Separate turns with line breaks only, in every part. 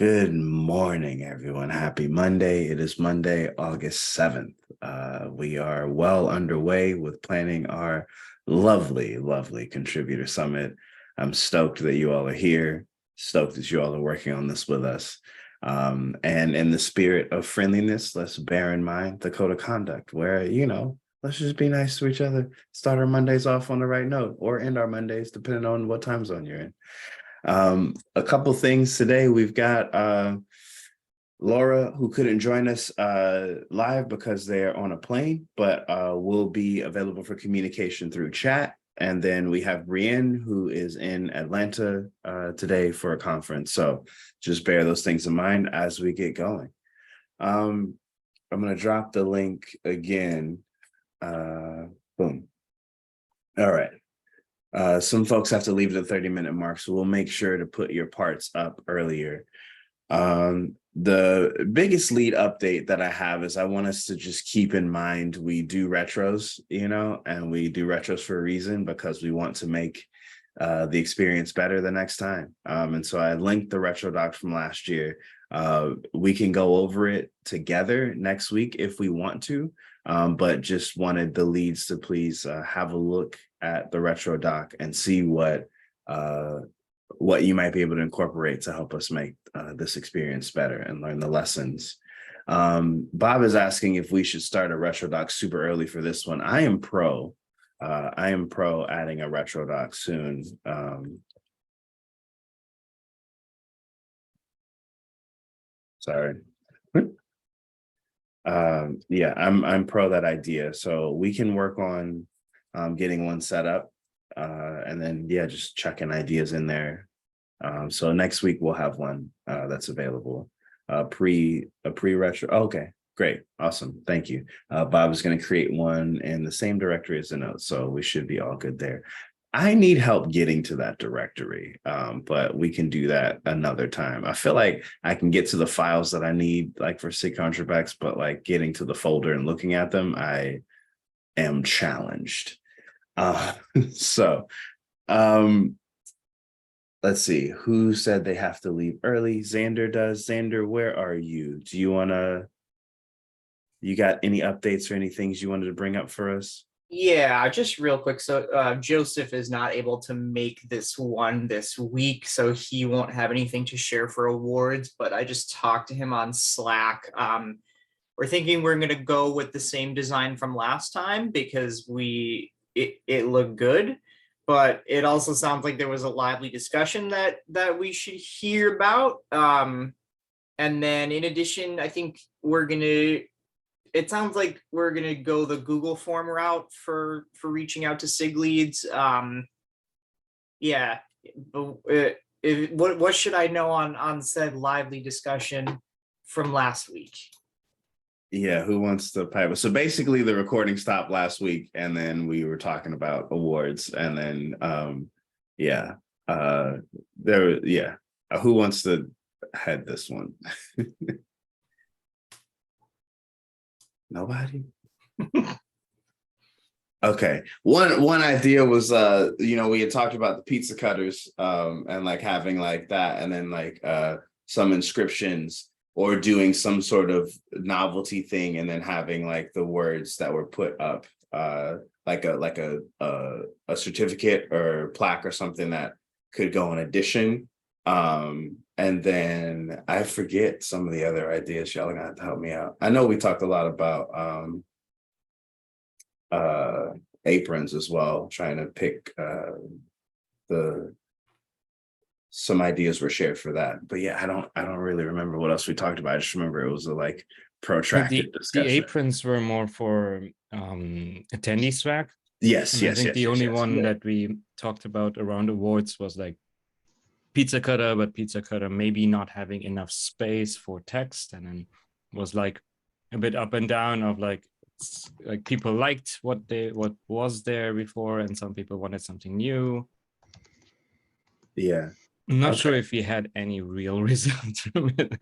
Good morning, everyone. Happy Monday. It is Monday, August 7th. We are well underway with planning our lovely contributor summit. I'm stoked that you all are here, stoked that you all are working on this with us. And in the spirit of friendliness, let's bear in mind the code of conduct where, let's just be nice to each other, start our Mondays off on the right note or end our Mondays, depending on what time zone you're in. A couple things today. We've got Laura, who couldn't join us live because they're on a plane, but will be available for communication through chat. And then we have Brienne, who is in Atlanta today for a conference. So just bear those things in mind as we get going. I'm going to drop the link again. Boom. All right. Some folks have to leave the 30-minute mark, so we'll make sure to put your parts up earlier. The biggest lead update that I have is I want us to just keep in mind we do retros, and we do retros for a reason because we want to make the experience better the next time. And so I linked the retro docs from last year. We can go over it together next week if we want to, but just wanted the leads to please have a look at the retro doc and see what you might be able to incorporate to help us make this experience better and learn the lessons. Bob is asking if we should start a retro doc super early for this one. I am pro adding a retro doc soon. Sorry. Yeah, I'm pro that idea. So we can work on getting one set up and then just checking ideas in there. So next week we'll have one that's available. A pre-retro. Okay, great, awesome, thank you. Bob is going to create one in the same directory as the notes, so we should be all good there. I need help getting to that directory, but we can do that another time. I feel like I can get to the files that I need, like for SIG ContribEx, but like getting to the folder and looking at them, I am challenged. So let's see, who said they have to leave early? Xander does. Xander, where are you? You got any updates or any things you wanted to bring up for us?
Yeah, just real quick. So Joseph is not able to make this one this week, so he won't have anything to share for awards, but I just talked to him on Slack. We're thinking we're going to go with the same design from last time because it looked good, but it also sounds like there was a lively discussion that we should hear about. And then in addition, I think it sounds like we're going to go the Google form route for reaching out to SIG leads. Yeah, but what should I know on said lively discussion from last week?
Yeah, who wants to pipe? So basically the recording stopped last week and then we were talking about awards and then who wants to head this one? Nobody? Okay. One idea was we had talked about the pizza cutters and like having like that and then like some inscriptions or doing some sort of novelty thing and then having like the words that were put up like a certificate or plaque or something that could go in addition. And then I forget some of the other ideas. Y'all are gonna have to help me out. I know we talked a lot about aprons as well, trying to pick some ideas were shared for that. But yeah, I don't really remember what else we talked about. I just remember it was a like protracted discussion.
The aprons were more for attendee swag.
Yes,
I think the only one that we talked about around awards was like pizza cutter, but pizza cutter maybe not having enough space for text, and then was like a bit up and down of like people liked what was there before, and some people wanted something new.
Yeah,
I'm not sure if we had any real results from it.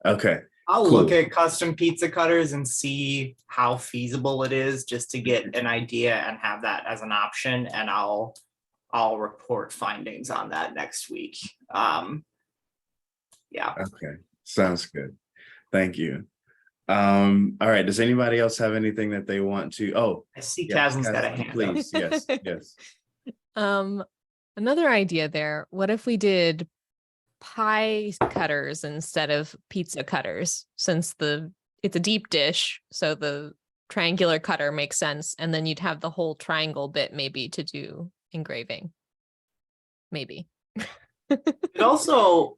Okay.
I'll look at custom pizza cutters and see how feasible it is just to get an idea and have that as an option. And I'll report findings on that next week. Yeah.
Okay, sounds good. Thank you. All right, does anybody else have anything that they want to? Oh,
I see
yes,
Kazan's got a
Kazan,
hand up.
please. Yes, yes.
Another idea there. What if we did pie cutters instead of pizza cutters, since it's a deep dish, so the triangular cutter makes sense, and then you'd have the whole triangle bit maybe to do engraving. Maybe.
It also,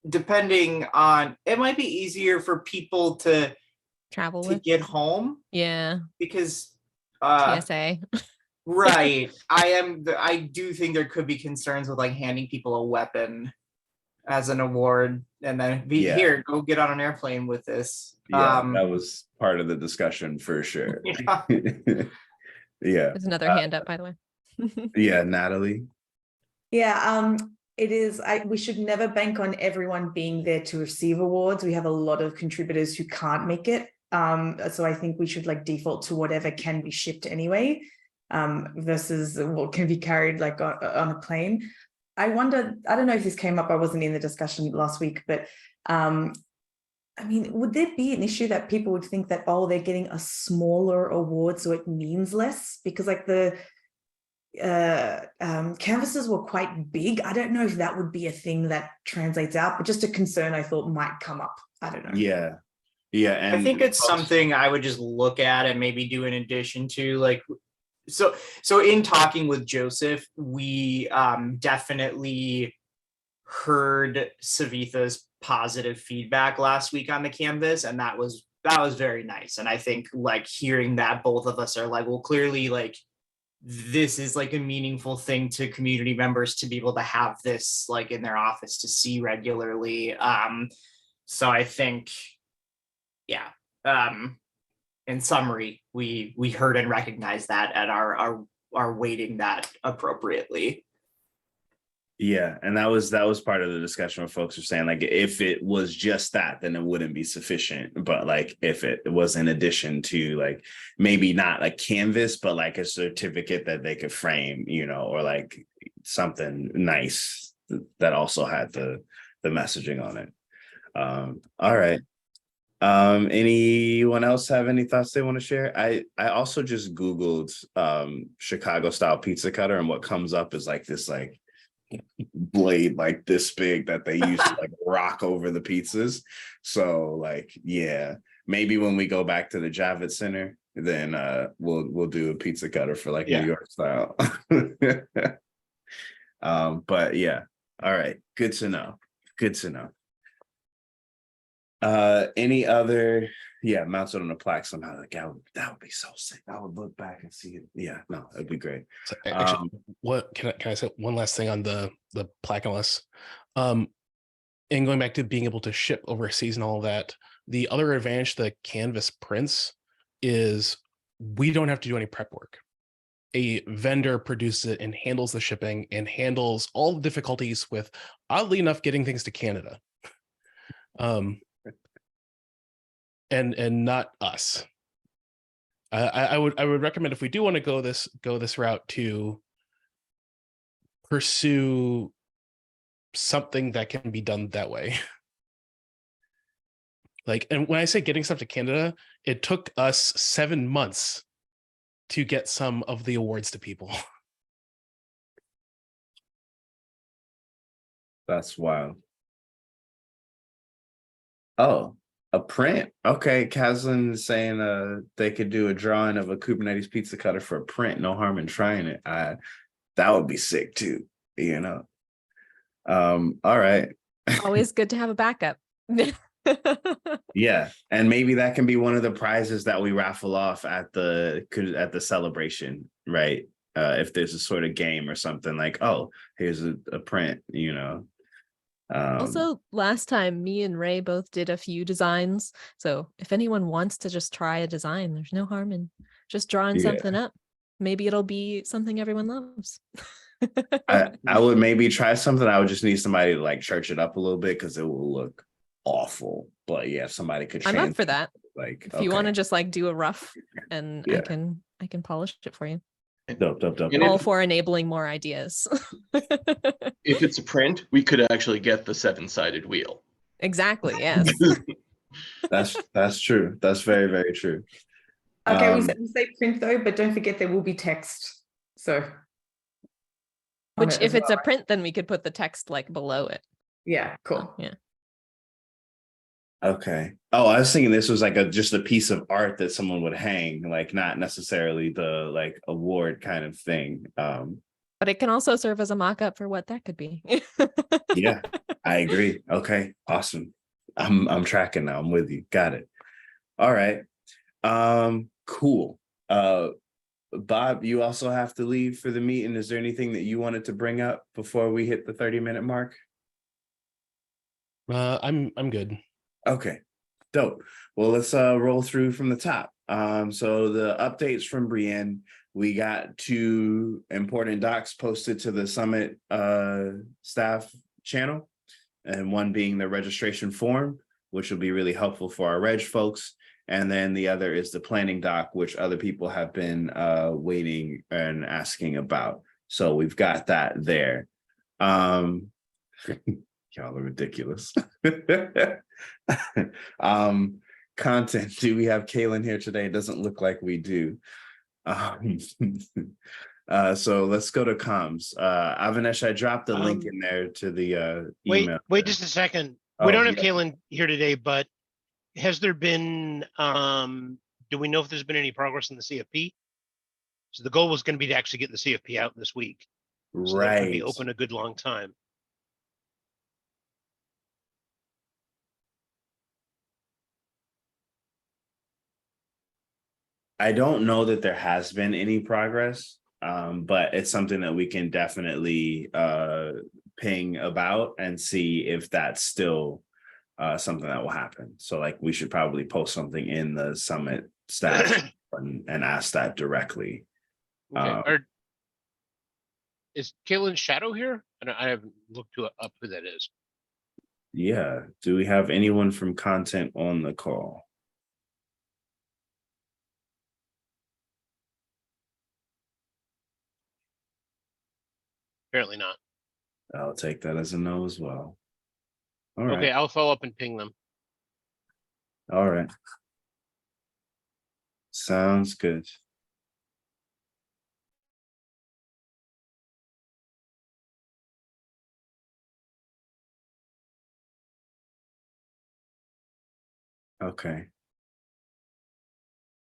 depending on, it might be easier for people to
Travel with.
get home
Yeah.
because
TSA.
right. I do think there could be concerns with like handing people a weapon as an award and then here, go get on an airplane with this.
Yeah, that was part of the discussion for sure.
Yeah.
Yeah.
There's another hand up, by the way.
Yeah, Natalie.
Yeah, it is. We should never bank on everyone being there to receive awards. We have a lot of contributors who can't make it. So I think we should like default to whatever can be shipped anyway, versus what can be carried like on a plane. I wonder, I don't know if this came up, I wasn't in the discussion last week, but I mean, would there be an issue that people would think that, oh, they're getting a smaller award, so it means less? Because like the canvases were quite big. I don't know if that would be a thing that translates out, but just a concern I thought might come up. I don't know.
Yeah. Yeah. And
I think it's something I would just look at and maybe do in addition to like, so in talking with Joseph, we definitely heard Savitha's positive feedback last week on the canvas, and that was very nice. And I think like hearing that, both of us are like, well, clearly like this is like a meaningful thing to community members to be able to have this like in their office to see regularly. So I think, yeah. In summary, we heard and recognized that and are weighting that appropriately.
Yeah, and that was part of the discussion where folks were saying like if it was just that, then it wouldn't be sufficient. But like if it was in addition to like maybe not a canvas, but like a certificate that they could frame, you know, or like something nice that also had the messaging on it. All right. Anyone else have any thoughts they want to share? I also just Googled Chicago style pizza cutter, and what comes up is like this like blade like this big that they use to like rock over the pizzas. So like, yeah, maybe when we go back to the Javits Center, then we'll do a pizza cutter for like New York style. But yeah, all right, good to know. Any other mounted on a plaque somehow, like that would be so sick. I would look back and see it. Yeah, no, it'd be great.
So actually, what can I say one last thing on the plaque and less, and going back to being able to ship overseas and all of that, the other advantage the canvas prints is we don't have to do any prep work. A vendor produces it and handles the shipping and handles all the difficulties with, oddly enough, getting things to Canada. And not us. I would recommend, if we do want to go this route, to pursue something that can be done that way. Like, and when I say getting stuff to Canada, it took us 7 months to get some of the awards to people.
That's wild. Oh, a print. Okay, Kazan is saying they could do a drawing of a Kubernetes pizza cutter for a print. No harm in trying it. That would be sick too, you know. All right.
Always good to have a backup.
Yeah, and maybe that can be one of the prizes that we raffle off at the celebration, right? If there's a sort of game or something like, oh, here's a print, you know.
Also, last time me and Ray both did a few designs, so if anyone wants to just try a design, there's no harm in just drawing something up. Maybe it'll be something everyone loves.
I would maybe try something. I would just need somebody to like church it up a little bit because it will look awful. But yeah, if somebody could,
I'm up for that.
Like,
if you want to just like do a rough, and
Yeah.
I can polish it for you.
Dope, dope, dope.
And
All
if,
for enabling more ideas.
if it's a print, we could actually get the 7-sided wheel.
Exactly. Yes.
That's true. That's very, very true.
Okay,
Um,
we say print though, but don't forget there will be text. So, on
Which,
it
if
as
it's a
well.
print, then we could put the text like below it.
Yeah, cool.
Yeah.
Okay. Oh, I was thinking this was like just a piece of art that someone would hang, like not necessarily the like award kind of thing.
But it can also serve as a mock-up for what that could be.
Yeah, I agree. Okay, awesome. I'm tracking now. I'm with you. Got it. All right. Cool. Bob, you also have to leave for the meeting. Is there anything that you wanted to bring up before we hit the 30-minute mark?
I'm good.
Okay, dope. Well, let's roll through from the top. So the updates from Brienne, we got 2 important docs posted to the Summit staff channel, and one being the registration form, which will be really helpful for our reg folks. And then the other is the planning doc, which other people have been waiting and asking about. So we've got that there. Y'all are ridiculous. Content. Do we have Kaylin here today? It doesn't look like we do. So let's go to comms. Avanesh, I dropped the link in there to the email.
Wait just a second.
Oh,
We don't have
yeah.
Kaylin here today, but has there been, do we know if there's been any progress in the CFP? So the goal was going to be to actually get the CFP out this week. So that could be
Right.
open a good long time.
I don't know that there has been any progress, but it's something that we can definitely ping about and see if that's still something that will happen. So like we should probably post something in the Summit staff and ask that directly.
Okay. Is Kaylin Shadow here? I haven't looked up who that is.
Yeah. Do we have anyone from content on the call?
Apparently not.
I'll take that as a no as well. All
Okay,
right.
I'll follow up and ping them.
All right. Sounds good. Okay.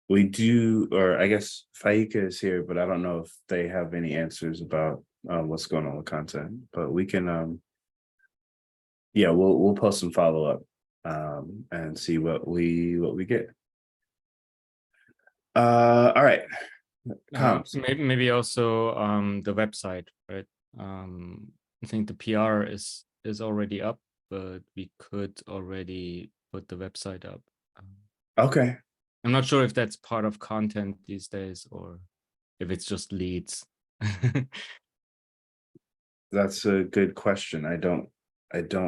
We do, or I guess Faika is here, but I don't know if they have any answers about what's going on with content. But we can, yeah, we'll post some follow up and see what we get. All right. Comms.
Maybe also the website, right? I think the PR is already up, but we could already put the website up.
Okay.
I'm not sure if that's part of content these days or if it's just leads.
That's a good question. I don't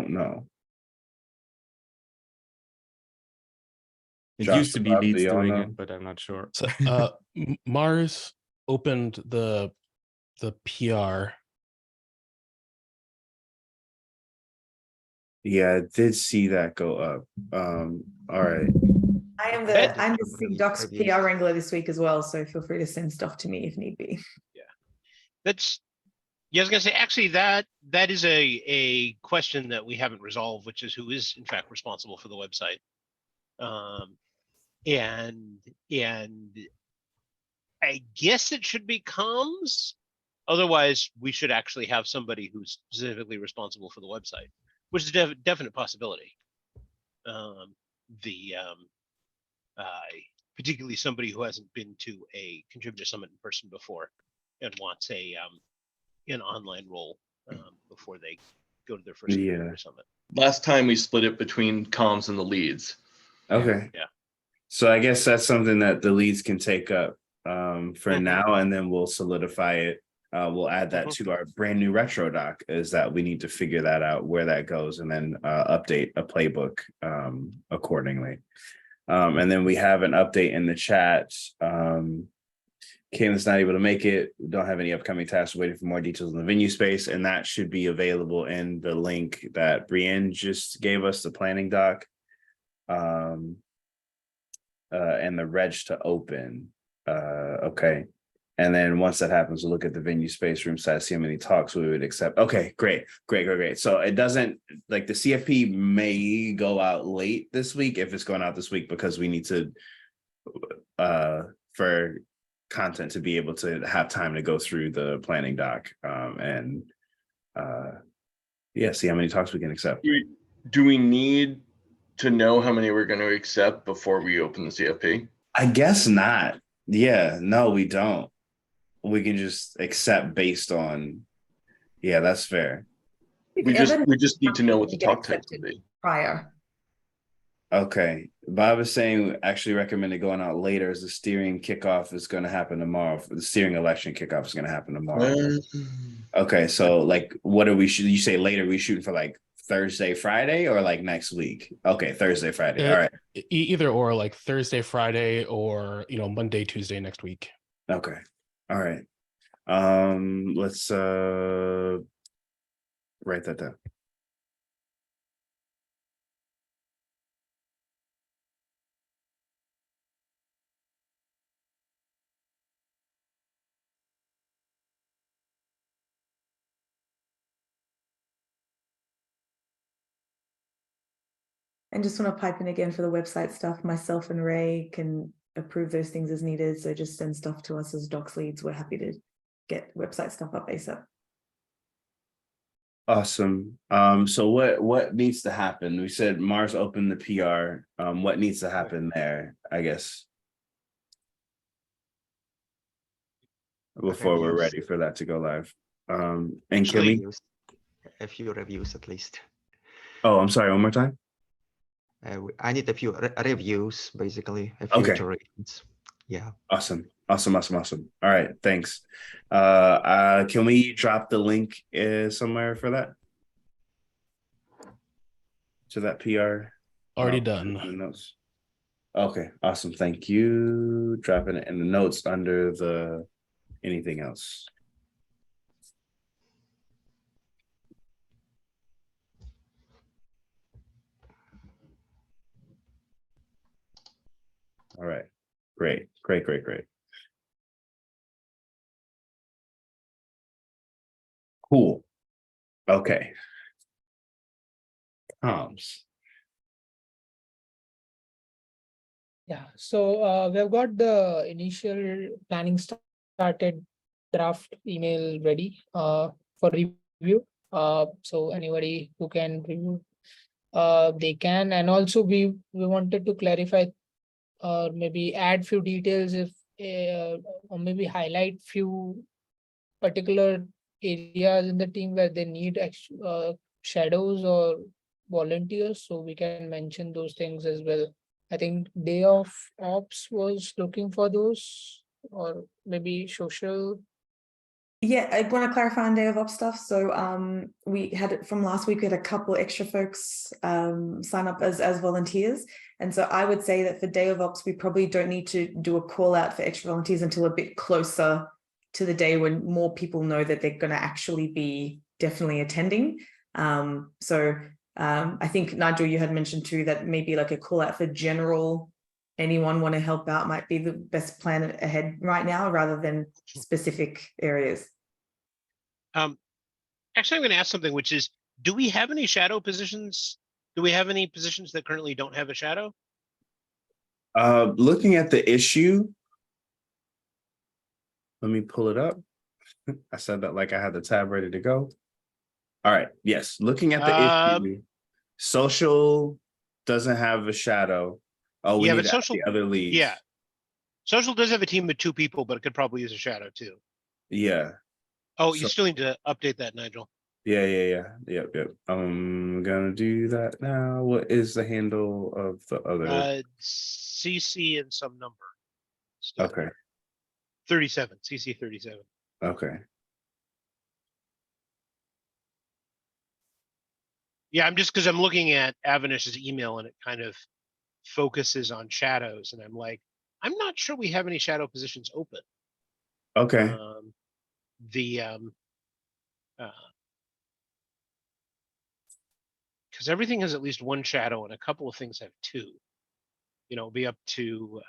know.
It
Josh,
used to be
Bob, do
leads
y'all
doing
know?
it, but I'm not sure.
So, Mars opened the PR.
Yeah, I did see that go up. All right.
I'm
That-
the SIG Docs
ideas.
PR wrangler this week as well, so feel free to send stuff to me if need be.
That's, yeah, I was gonna say, actually, that is a question that we haven't resolved, which is who is in fact responsible for the website. And I guess it should be comms. Otherwise, we should actually have somebody who's specifically responsible for the website, which is a definite possibility. Particularly somebody who hasn't been to a contributor summit in person before and wants an online role before they go to their first contributor summit.
Last time we split it between comms and the leads.
Okay.
Yeah.
So I guess that's something that the leads can take up for now, and then we'll solidify it. We'll add that to our brand new retro doc, is that we need to figure that out where that goes and then update a playbook accordingly. And then we have an update in the chat Caitlin's not able to make it. We don't have any upcoming tasks. Waiting for more details on the venue space, and that should be available in the link that Brienne just gave us, the planning doc. And the reg to open. Okay. And then once that happens, we'll look at the venue space room size, see how many talks we would accept. Okay, great. So it doesn't, like, the CFP may go out late this week if it's going out this week, because we need to for content to be able to have time to go through the planning doc and see how many talks we can accept.
Do we need to know how many we're going to accept before we open the CFP?
I guess not. Yeah, no, we don't. We can just accept based on, that's fair.
We just need to know what the talk types would be.
Prior.
Okay. Bob is saying actually recommended going out later as the steering kickoff is going to happen tomorrow. The steering election kickoff is going to happen tomorrow. Okay, so like what are we you say later? We shooting for like Thursday, Friday, or like next week? Okay, Thursday, Friday. All right.
Either or, like Thursday, Friday, or Monday, Tuesday next week.
Okay. All right. Let's write that down.
And just want to pipe in again for the website stuff. Myself and Ray can approve those things as needed. So just send stuff to us as docs leads. We're happy to get website stuff up ASAP.
Awesome. So what needs to happen? We said Mars opened the PR. What needs to happen there, I guess, before we're ready for that to go live? And can we
a few reviews at least?
Oh, I'm sorry, one more time.
I need a few reviews, basically, a few iterations. Yeah.
Awesome. All right, thanks. Can we drop the link somewhere for that? To that PR?
Already done.
In the notes. Okay, awesome. Thank you. Dropping it in the notes under the anything else. All right. Great. Cool. Okay. Comms.
Yeah, so we've got the initial planning started, draft email ready for review. So anybody who can review, they can. And also we wanted to clarify or maybe add few details if or maybe highlight few particular areas in the team where they need shadows or volunteers, so we can mention those things as well. I think day of ops was looking for those, or maybe social.
Yeah, I want to clarify on day of ops stuff. So we had it from last week, we had a couple extra folks sign up as volunteers. And so I would say that for day of ops, we probably don't need to do a call out for extra volunteers until a bit closer to the day when more people know that they're going to actually be definitely attending. I think, Nigel, you had mentioned too that maybe like a call out for general, anyone want to help out might be the best plan ahead right now rather than specific areas.
Actually, I'm going to ask something, which is, do we have any shadow positions? Do we have any positions that currently don't have a shadow?
Looking at the issue, let me pull it up. I said that like I had the tab ready to go. All right. Yes. Looking at the issue, social doesn't have a shadow. Oh, we need social, the other leads.
Yeah. Social does have a team of 2 people, but it could probably use a shadow too.
Yeah.
Oh, you still need to update that, Nigel.
Yeah. Yep. I'm gonna do that now. What is the handle of the other?
CC and some number.
Okay.
37. CC 37.
Okay.
Yeah, I'm just because I'm looking at Avanish's email and it kind of focuses on shadows, and I'm like, I'm not sure we have any shadow positions open.
Okay.
Because everything has at least one shadow and a couple of things have two. You know, it'll be up to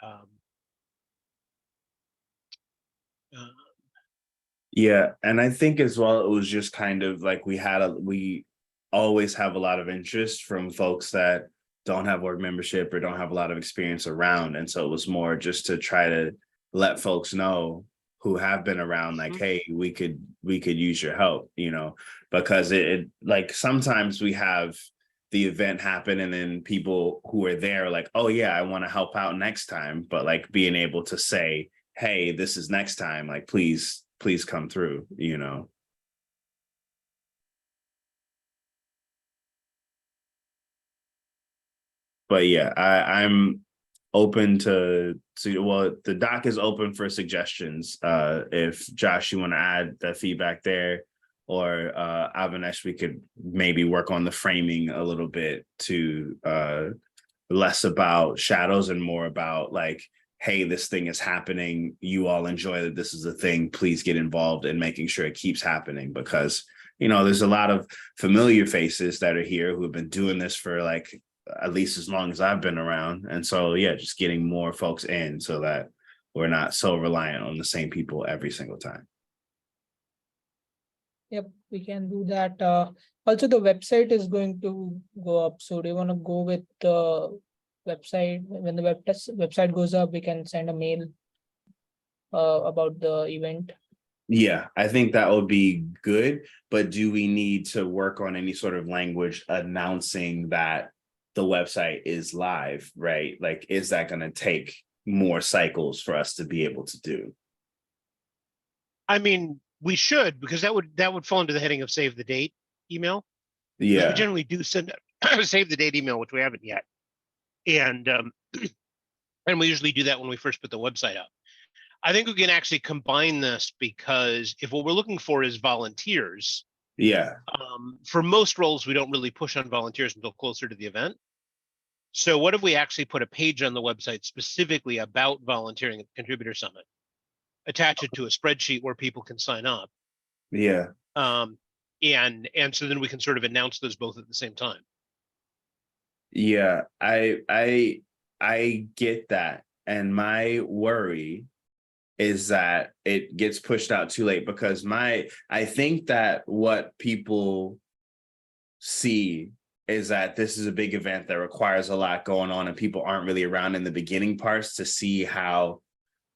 Yeah, and I think as well, it was just kind of like we always have a lot of interest from folks that don't have org membership or don't have a lot of experience around. And so it was more just to try to let folks know who have been around, like, hey, we could use your help, because it like sometimes we have the event happen and then people who are there are like, oh yeah, I want to help out next time. But like being able to say, hey, this is next time, like please come through, But yeah, I'm open to well, the doc is open for suggestions. If Josh, you want to add the feedback there, or Avanesh, we could maybe work on the framing a little bit to less about shadows and more about like, hey, this thing is happening. You all enjoy that this is a thing. Please get involved in making sure it keeps happening, because there's a lot of familiar faces that are here who have been doing this for like at least as long as I've been around. And so, yeah, just getting more folks in so that we're not so reliant on the same people every single time.
Yep, we can do that. Also, the website is going to go up. So do you want to go with the website? When the website goes up, we can send a mail about the event.
Yeah, I think that would be good. But do we need to work on any sort of language announcing that the website is live, right? Like, is that going to take more cycles for us to be able to do?
I mean, we should, because that would fall into the heading of save the date email.
Yeah.
We generally do send a save the date email, which we haven't yet. And we usually do that when we first put the website up. I think we can actually combine this, because if what we're looking for is volunteers,
yeah,
for most roles, we don't really push on volunteers until closer to the event. So what if we actually put a page on the website specifically about volunteering at the Contributor Summit, attach it to a spreadsheet where people can sign up.
Yeah.
And so then we can sort of announce those both at the same time.
Yeah, I get that. And my worry is that it gets pushed out too late, because I think that what people see is that this is a big event that requires a lot going on, and people aren't really around in the beginning parts to see how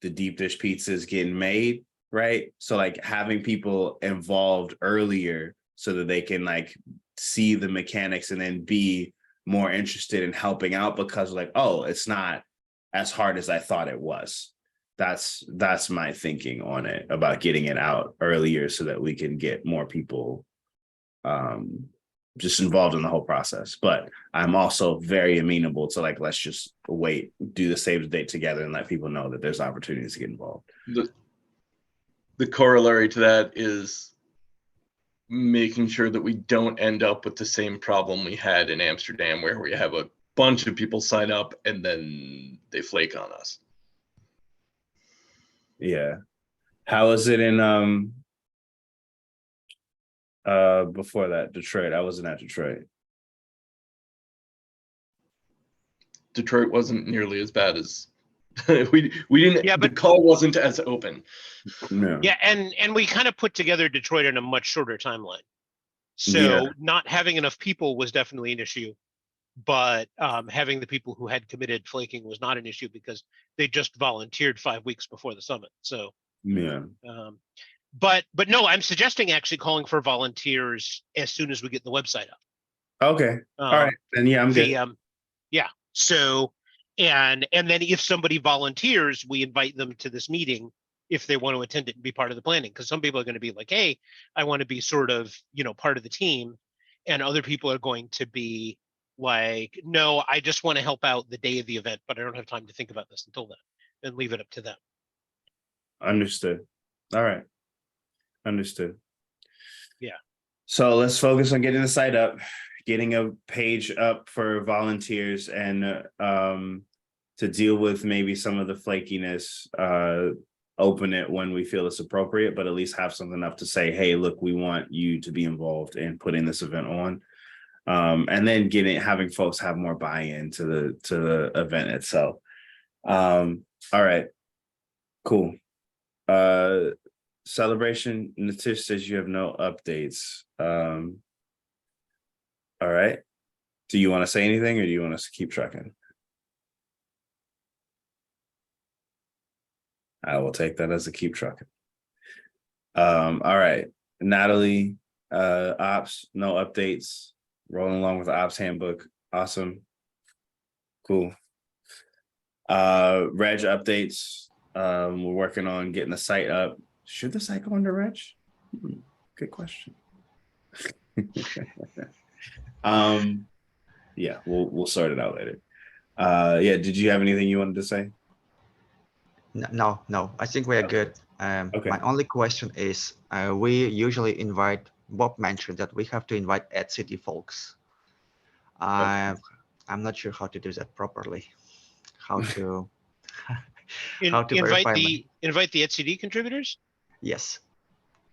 the deep dish pizza is getting made, right? So like having people involved earlier so that they can like see the mechanics and then be more interested in helping out, because like, oh, it's not as hard as I thought it was. That's my thinking on it, about getting it out earlier so that we can get more people just involved in the whole process. But I'm also very amenable to like, let's just wait, do the save the date together and let people know that there's opportunities to get involved.
The corollary to that is making sure that we don't end up with the same problem we had in Amsterdam, where we have a bunch of people sign up and then they flake on us.
Yeah. How is it in before that, Detroit? I wasn't at Detroit.
Detroit wasn't nearly as bad as we didn't. Yeah, but the call wasn't as open.
No.
Yeah, and we kind of put together Detroit in a much shorter timeline. So not having enough people was definitely an issue, but having the people who had committed flaking was not an issue, because they just volunteered 5 weeks before the summit. So
yeah.
But no, I'm suggesting actually calling for volunteers as soon as we get the website up.
Okay. All right. Then yeah, I'm good.
Yeah. So and then if somebody volunteers, we invite them to this meeting if they want to attend it and be part of the planning, because some people are going to be like, hey, I want to be sort of, part of the team, and other people are going to be like, no, I just want to help out the day of the event, but I don't have time to think about this until then, and leave it up to them.
Understood. All right. Understood.
Yeah.
So let's focus on getting the site up, getting a page up for volunteers, and to deal with maybe some of the flakiness. open it when we feel it's appropriate, but at least have something up to say, hey, look, we want you to be involved in putting this event on. And then having folks have more buy-in to the event itself. All right, cool. Celebration, Natish says you have no updates. All right. Do you want to say anything, or do you want us to keep trucking? I will take that as a keep trucking. All right. Natalie, ops, no updates. Rolling along with the ops handbook. Awesome. Cool. Reg updates. We're working on getting the site up. Should the site go under Reg? Good question. Yeah, we'll sort it out later. Yeah, did you have anything you wanted to say?
No, I think we are good.
Okay.
My only question is, we usually invite, Bob mentioned that we have to invite city folks. I'm not sure how to do that properly. How to
invite
verify
the etcd contributors?
Yes.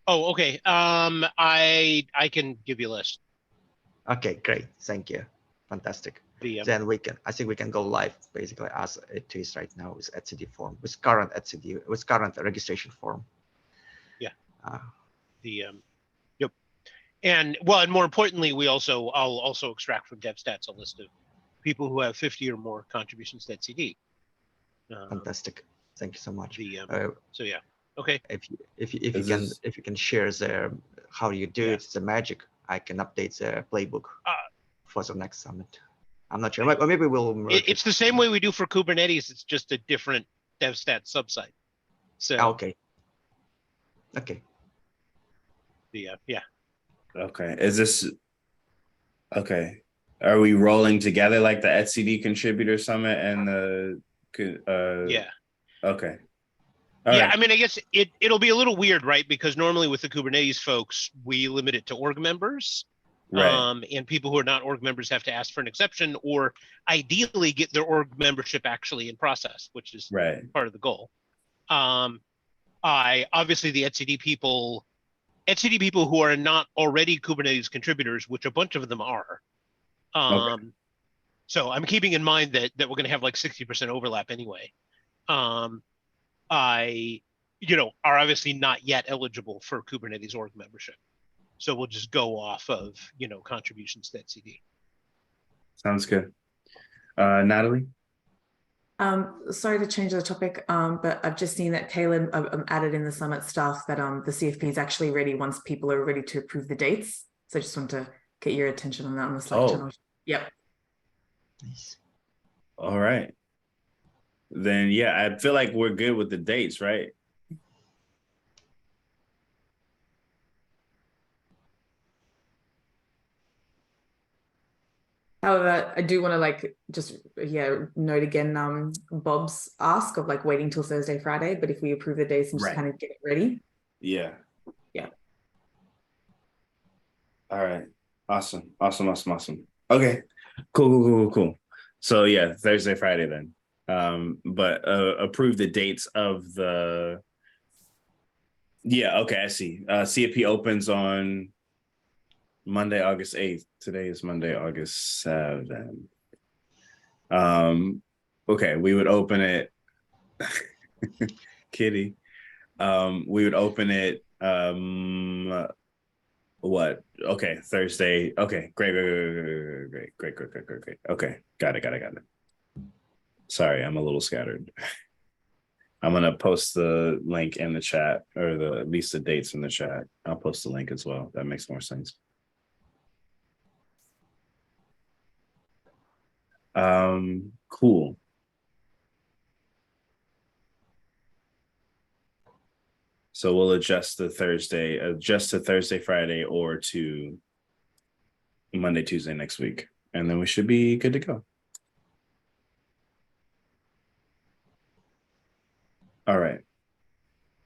Oh, okay. I can give you a list.
Okay, great. Thank you. Fantastic. Then I think we can go live basically as it is right now with etcd form, with current registration form.
Yeah. Yep. And more importantly, I'll also extract from DevStats a list of people who have 50 or more contributions to etcd.
Fantastic. Thank you so much.
So yeah. Okay.
If you can share how you do it, the magic, I can update the playbook for the next summit. I'm not sure. Or maybe we'll merge
it's the same way we do for Kubernetes. It's just a different DevStats subsite. So
okay.
Yeah.
Okay. Is this okay? Are we rolling together like the etcd contributor summit and the
yeah.
Okay.
Yeah,
right.
I mean, I guess it'll be a little weird, right? Because normally with the Kubernetes folks, we limit it to org members.
Right.
And people who are not org members have to ask for an exception, or ideally get their org membership actually in process, which is part of the goal. Obviously the etcd people who are not already Kubernetes contributors, which a bunch of them are. So I'm keeping in mind that we're going to have like 60% overlap anyway. Are obviously not yet eligible for Kubernetes org membership. So we'll just go off of, contributions to etcd.
Sounds good. Natalie?
Sorry to change the topic, but I've just seen that Caleb added in the summit stuff that the CFP is actually ready once people are ready to approve the dates. So I just want to get your attention on that on the Slack channel. Yep.
Nice.
All right. Then yeah, I feel like we're good with the dates, right?
However, I do want to note again Bob's ask of waiting till Thursday, Friday, but if we approve the dates and just kind of get it ready.
Yeah.
Yeah.
All right. Awesome. Okay. Cool. So yeah, Thursday, Friday then. But approve the dates of the okay, I see. CFP opens on Monday, August 8th. Today is Monday, August 7th. Okay, we would open it. Kitty. We would open it what? Okay, Thursday. Okay, great. Okay, got it. Sorry, I'm a little scattered. I'm gonna post the link in the chat, or at least the dates in the chat. I'll post the link as well. That makes more sense. Cool. So we'll adjust to Thursday, Friday, or to Monday, Tuesday next week. And then we should be good to go. All right.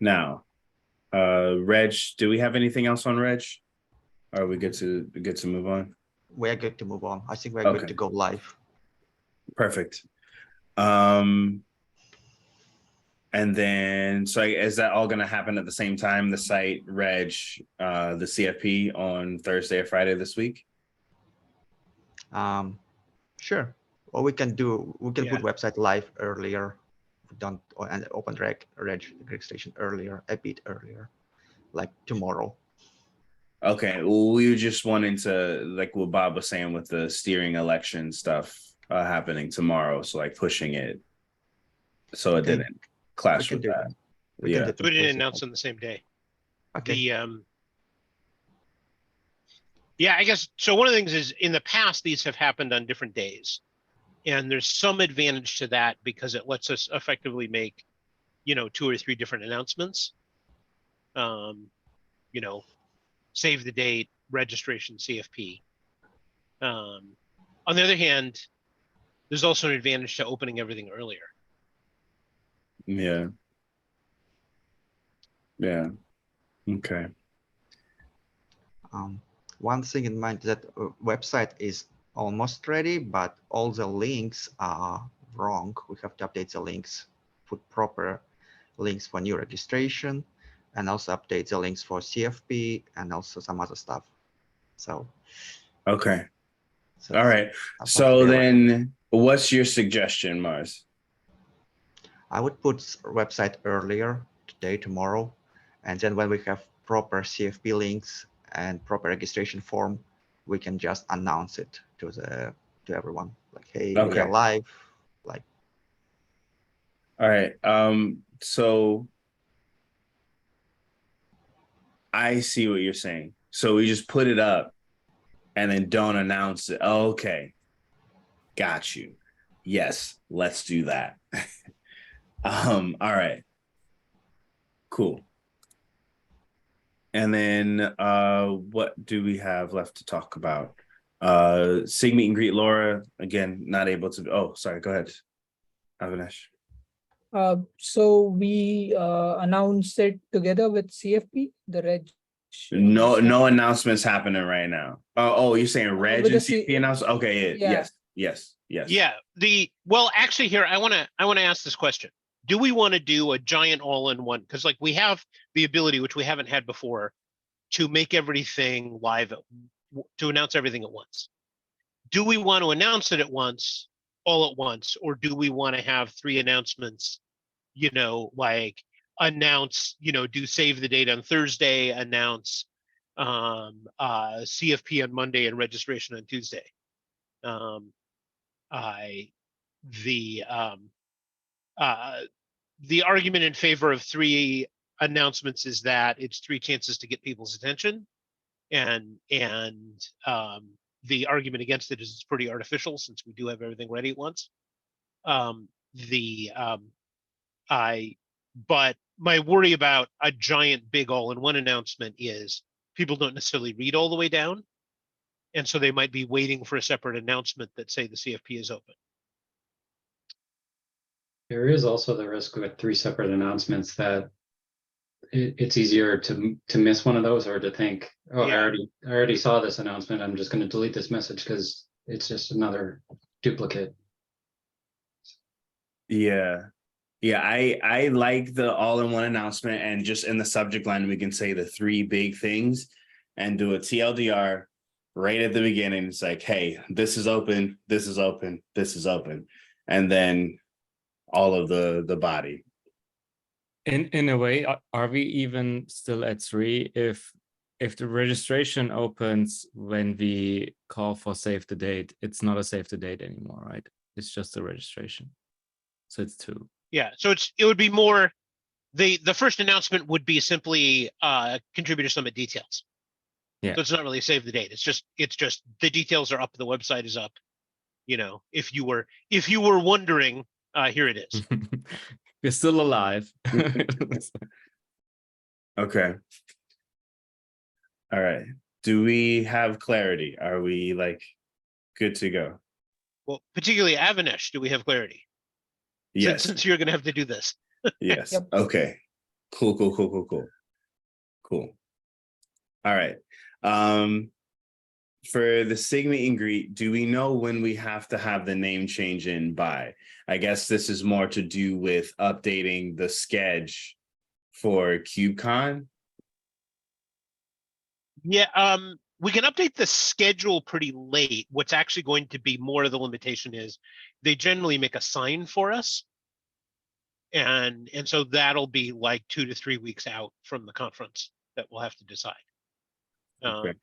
Now, Reg, do we have anything else on Reg? Are we good to move on?
We're good to move on. I think we're good to go live.
Perfect. And And then, so is that all going to happen at the same time? The site, reg, the CFP on Thursday or Friday this week?
Sure. Or we can
Yeah.
put website live earlier. Don't and open reg registration earlier, a bit earlier, like tomorrow.
Okay. Well, we were just wanting to, like what Bob was saying with the steering election stuff happening tomorrow. So like pushing it so it
Okay.
didn't clash with that.
We can
Yeah.
do
We didn't
inclusive.
announce on the same day.
Okay.
Yeah, I guess so. One of the things is in the past, these have happened on different days. And there's some advantage to that because it lets us effectively make, 2 or 3 different announcements. Save the date, registration, CFP. On the other hand, there's also an advantage to opening everything earlier.
Yeah. Yeah. Okay.
One thing in mind that website is almost ready, but all the links are wrong. We have to update the links, put proper links for new registration, and also update the links for CFP and also some other stuff. So.
Okay.
So
all right. So then what's your suggestion, Mars?
I would put website earlier today, tomorrow, and then when we have proper CFP links and proper registration form, we can just announce it to everyone. Like, hey, we are live. Like.
All right. So I see what you're saying. So we just put it up and then don't announce it. Okay. Got you. Yes, let's do that. All right. Cool. And then what do we have left to talk about? SIG meet and greet Laura, again, not able to. Oh, sorry, go ahead, Avinash.
So we announced it together with CFP, the reg.
No announcements happening right now. Oh, you're saying reg and CFP announcement? Okay,
yeah.
Yes.
Yeah. Well, actually, here I want to ask this question. Do we want to do a giant all-in-one? Because like we have the ability, which we haven't had before, to make everything live, to announce everything at once. Do we want to announce it all at once, or do we want to have 3 announcements? Like announce, do save the date on Thursday, announce CFP on Monday and registration on Tuesday. The argument in favor of 3 announcements is that it's 3 chances to get people's attention, and the argument against it is it's pretty artificial since we do have everything ready at once. But my worry about a giant big all-in-one announcement is people don't necessarily read all the way down, and so they might be waiting for a separate announcement that say the CFP is open.
There is also the risk with 3 separate announcements that it's easier to miss one of those, or to think, oh, yeah. I already saw this announcement. I'm just going to delete this message because it's just another duplicate.
Yeah. I like the all-in-one announcement, and just in the subject line we can say the 3 big things and do a TLDR right at the beginning. It's like, hey, this is open, this is open, this is open, and then all of the body.
In a way, are we even still at 3 if the registration opens when we call for save the date? It's not a save the date anymore, right? It's just a registration, so it's 2.
Yeah, so it would be more, the first announcement would be simply contributor summit details.
Yeah,
so it's not really save the date. It's just the details are up, the website is up. If you were wondering, here it is.
We're still alive.
Okay. All right. Do we have clarity? Are we like good to go?
Well, particularly Avinash, do we have clarity?
Yes.
Since you're going to have to do this.
Yes.
Yep.
Okay. Cool. All right. for the SIG meet and greet, do we know when we have to have the name change in by? I guess this is more to do with updating the sketch for KubeCon.
Yeah, we can update the schedule pretty late. What's actually going to be more of the limitation is they generally make a sign for us. And so that'll be like 2 to 3 weeks out from the conference that we'll have to decide.
Okay.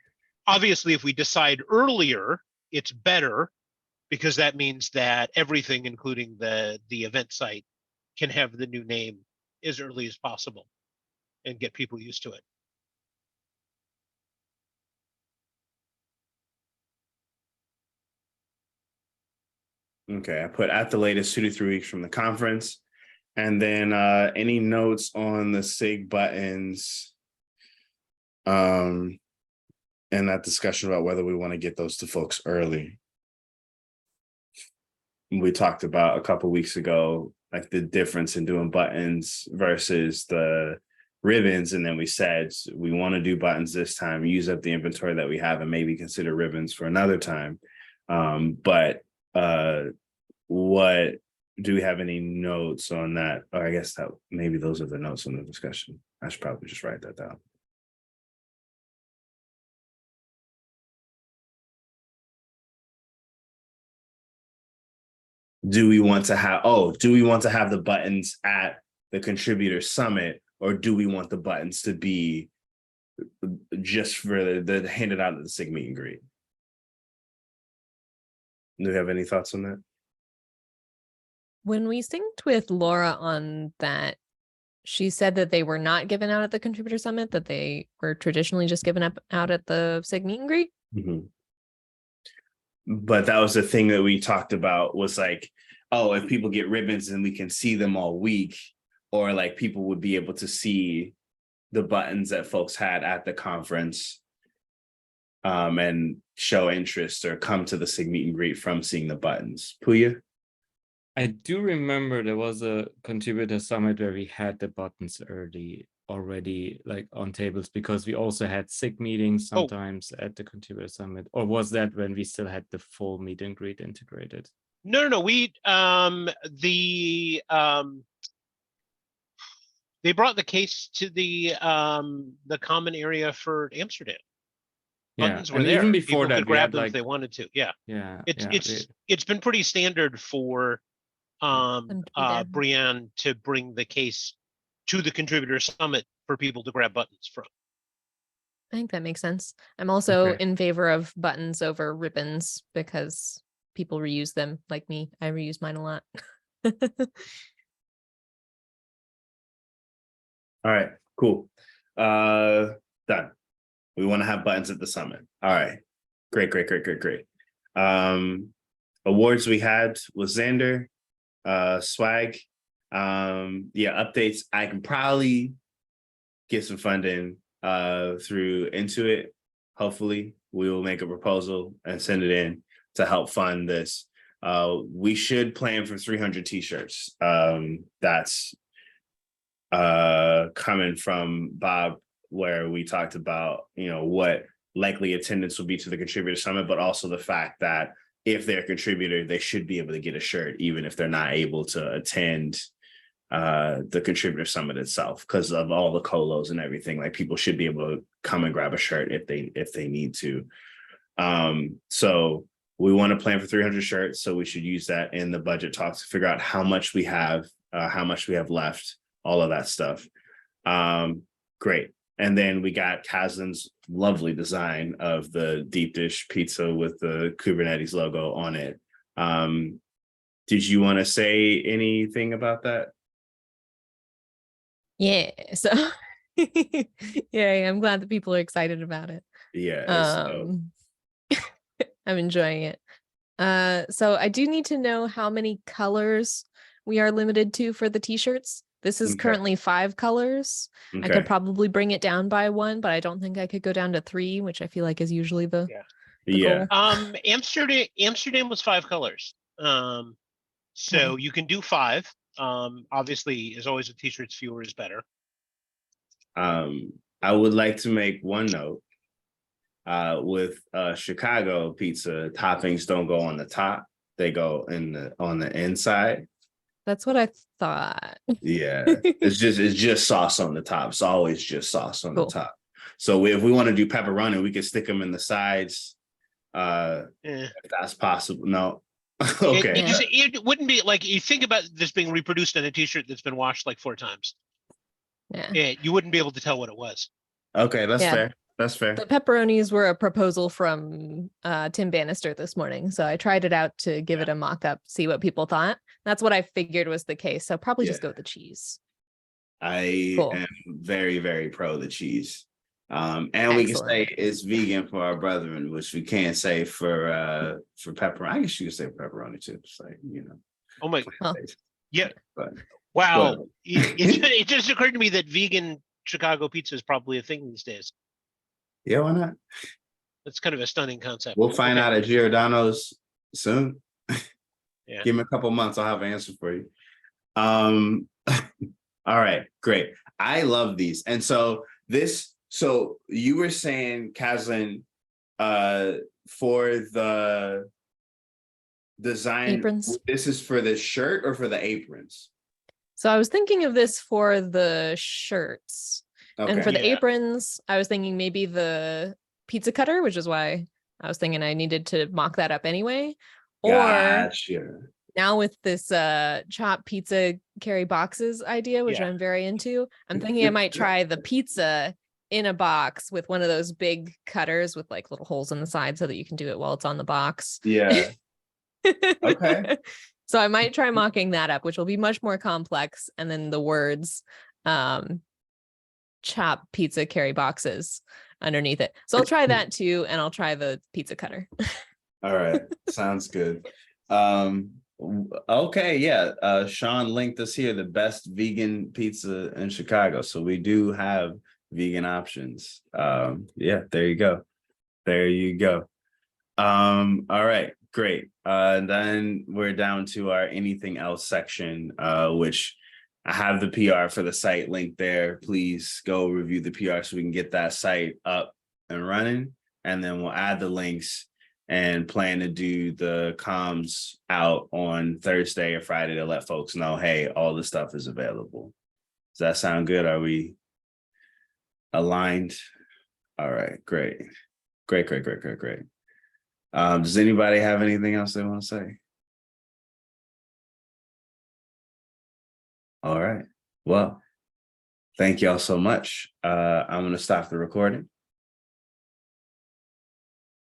Obviously, if we decide earlier, it's better because that means that everything, including the event site, can have the new name as early as possible and get people used to it.
Okay, I put at the latest 2 to 3 weeks from the conference. And then any notes on the SIG buttons? And that discussion about whether we want to get those to folks early. We talked about a couple weeks ago, like the difference in doing buttons versus the ribbons. And then we said, we want to do buttons this time, use up the inventory that we have and maybe consider ribbons for another time. But what do we have any notes on that? Or I guess that maybe those are the notes on the discussion. I should probably just write that down. Do we want to have the buttons at the contributor summit, or do we want the buttons to be just for the handed out at the SIG meet and greet? Do you have any thoughts on that?
When we synced with Laura on that, she said that they were not given out at the contributor summit, that they were traditionally just given out at the SIG meet and greet.
Mm-hmm. But that was the thing that we talked about, was like, oh, if people get ribbons and we can see them all week, or like people would be able to see the buttons that folks had at the conference and show interest or come to the SIG meet and greet from seeing the buttons. Puya?
I do remember there was a contributor summit where we had the buttons early already, like on tables, because we also had SIG meetings sometimes at the contributor summit. Or was that when we still had the full meet and greet integrated?
No. They brought the case to the common area for Amsterdam. Buttons were
and
there.
Even before
people
that,
could grab them
like,
if they wanted to. Yeah.
It's
It's been pretty standard for Brianne to bring the case to the contributor summit for people to grab buttons from.
I think that makes sense. I'm also in favor of buttons over ribbons because people reuse them, like me. I reuse mine a lot.
All right, cool. Done. We want to have buttons at the summit. All right, great. Awards we had was Xander, swag. Updates. I can probably get some funding through Intuit. Hopefully we will make a proposal and send it in to help fund this. We should plan for 300 t-shirts. That's coming from Bob, where we talked about, what likely attendance will be to the contributor summit, but also the fact that if they're a contributor, they should be able to get a shirt, even if they're not able to attend the contributor summit itself, because of all the colos and everything. Like, people should be able to come and grab a shirt if they need to. So we want to plan for 300 shirts. So we should use that in the budget talks to figure out how much we have left, all of that stuff. Great. And then we got Kazan's lovely design of the deep dish pizza with the Kubernetes logo on it. Did you want to say anything about that?
Yeah, so I'm glad that people are excited about it. I'm enjoying it. So I do need to know how many colors we are limited to for the t-shirts. This is currently 5 colors. I could probably bring it down by 1, but I don't think I could go down to 3, which I feel like is usually the goal.
Amsterdam was 5 colors. So you can do 5. Obviously, as always with t-shirts, fewer is better.
I would like to make one note. With Chicago pizza, toppings don't go on the top; they go on the inside.
That's what I thought.
Yeah, it's just sauce on the top. It's always just sauce on the
Cool.
top. So if we want to do pepperoni, we can stick them in the sides.
Yeah.
If that's possible. No. Okay.
It wouldn't be like, you think about this being reproduced on a t-shirt that's been washed like 4 times.
Yeah.
You wouldn't be able to tell what it was.
Okay, that's fair. That's fair.
The pepperonis were a proposal from Tim Bannister this morning. So I tried it out to give it a mock-up, see what people thought. That's what I figured was the case. So probably just go with the cheese.
I
Cool.
am very, very pro the cheese. And we can say it's vegan for our brethren, which we can't say for pepperoni. I guess you could say pepperoni too. It's like, you know.
Oh my. Yeah.
But,
wow. It just occurred to me that vegan Chicago pizza is probably a thing these days.
Yeah, why not?
That's kind of a stunning concept.
We'll find out at Giordano's soon.
Yeah.
Give me a couple months. I'll have an answer for you. All right, great. I love these. And so you were saying, Kazlyn, for the design,
aprons.
This is for the shirt or for the aprons?
So I was thinking of this for the shirts.
Okay.
And for the aprons, I was thinking maybe the pizza cutter, which is why I was thinking I needed to mock that up anyway.
Gotcha.
Or now with this chopped pizza carry boxes idea, which I'm very into, I'm thinking I might try the pizza in a box with one of those big cutters with like little holes in the side so that you can do it while it's on the box.
Yeah. Okay.
So I might try mocking that up, which will be much more complex. And then the words chop pizza carry boxes underneath it. So I'll try that too. And I'll try the pizza cutter.
All right. Sounds good. Okay. Yeah. Sean linked us here, the best vegan pizza in Chicago. So we do have vegan options. Yeah, there you go. There you go. All right, great. Then we're down to our anything else section, which I have the PR for the site link there. Please go review the PR so we can get that site up and running. And then we'll add the links and plan to do the comms out on Thursday or Friday to let folks know, hey, all the stuff is available. Does that sound good? Are we aligned? All right, great. Great. Does anybody have anything else they want to say? All right. Well, thank y'all so much. I'm going to stop the recording.